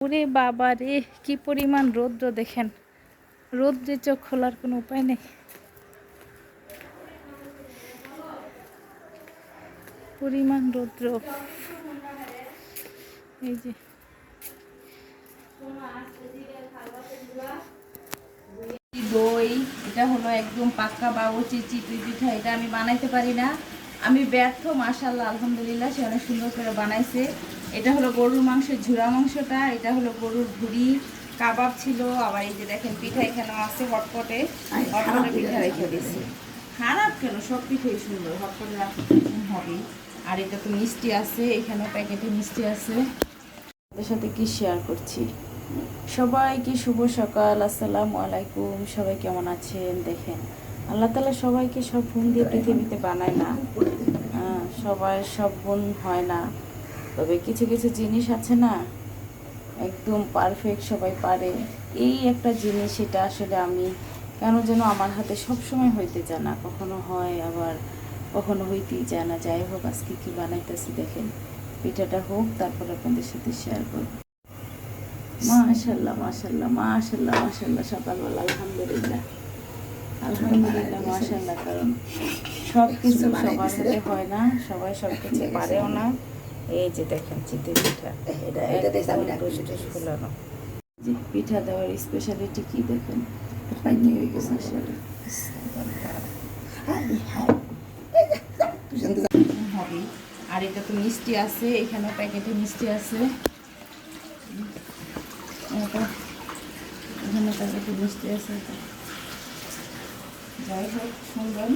ওরে বাবা রে, কি পরিমাণ রৌদ্র দেখেন। রৌদ্রে চোখ খোলার কোনো উপায় নেই, পরিমাণ রৌদ্র। এই যে দই, এটা হলো একদম পাক্কা বাবুচি চিতই পিঠা। এটা আমি বানাইতে পারি না, আমি ব্যর্থ। মাশাআল্লাহ আলহামদুলিল্লাহ, সে অনেক সুন্দর করে বানাইছে। এটা হলো গরুর মাংসের ঝুরা মাংসটা, এটা হলো গরুর ভুড়ি কাবাব ছিল। আবার এই যে দেখেন পিঠা এখানে আছে, হটপটে হটপটে পিঠা রেখে দিয়েছি। খারাপ কেন, সব পিঠাই সুন্দর, হটপটে রাখতে হবে। আর এটা তো মিষ্টি আছে, এখানে প্যাকেটে মিষ্টি আছে। ওদের সাথে কি শেয়ার করছি। সবাইকে শুভ সকাল, আসসালামু আলাইকুম। সবাই কেমন আছেন? দেখেন আল্লাহ তাআলা সবাইকে সব গুণ দিয়ে পৃথিবীতে বানায় না, সবাই সব গুণ হয় না। তবে কিছু কিছু জিনিস আছে না, একদম পারফেক্ট সবাই পারে। এই একটা জিনিস, এটা আসলে আমি কেন যেন আমার হাতে সবসময় হইতে চায় না, কখনো হয় আবার কখনো হইতেই চায় না। যাই হোক, আজকে কি বানাইতেছি দেখেন, পিঠাটা হোক তারপর আপনাদের সাথে শেয়ার করব। মাশাআল্লাহ মাশাআল্লাহ মাশাআল্লাহ মাশাআল্লাহ, সকালবেলা আলহামদুলিল্লাহ আলহামদুলিল্লাহ মাশাআল্লাহ। কারণ সব কিছু সবার সাথে হয় না, সবাই সব কিছু পারেও না। এই যে দেখেন চিতই পিঠা, ফুলানো যে পিঠা দেওয়ার স্পেশালিটি কি দেখেন। হবে। আর এটা তো মিষ্টি আছে, এখানেও প্যাকেটে মিষ্টি আছে, এখানে প্যাকেটে মিষ্টি আছে। যাই হোক সুন্দর।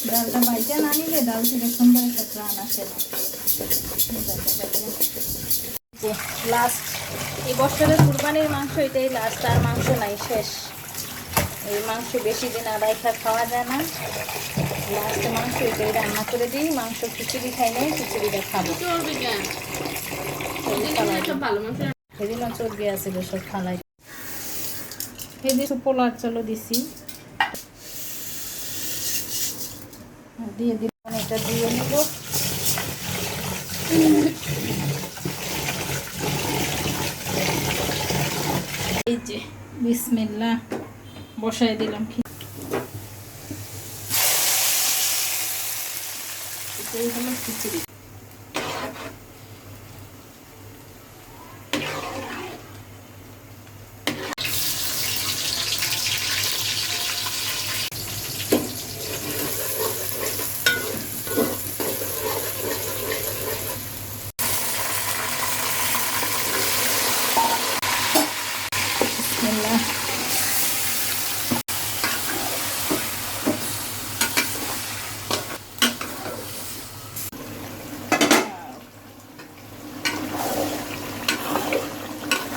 ডালটা বাইচা না নিলে ডাল থেকে সুন্দর একটা প্রাণ আসে না। লাস্ট এই বছরের কুরবানির মাংস এটাই লাস্ট, আর মাংস নাই, শেষ। এই মাংস বেশি দিন আর রাইখা খাওয়া যায় না। লাস্ট মাংস এটাই রান্না করে দিই। মাংস খিচুড়ি খাই নাই, খিচুড়িটা খাবো। সেদিনও চর্বি আছে, সব ফালাই সেদিন পোলার চলো দিছি, দিয়ে দিলাম। এটা দিয়ে নেব। এই যে বিসমিল্লাহ বসাই দিলাম। এটাই হলো খিচুড়ি।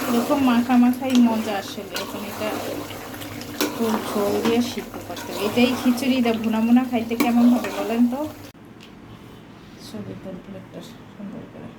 এরকম মাখা মাখাই মজা আসলে। এখন এটা খুব ঝোল দিয়ে সিদ্ধ করতে হবে। এটাই খিচুড়িটা ভুনা ভুনা খাইতে কেমন হবে বলেন তো? ছবি তোর প্লেটটা সুন্দর করে।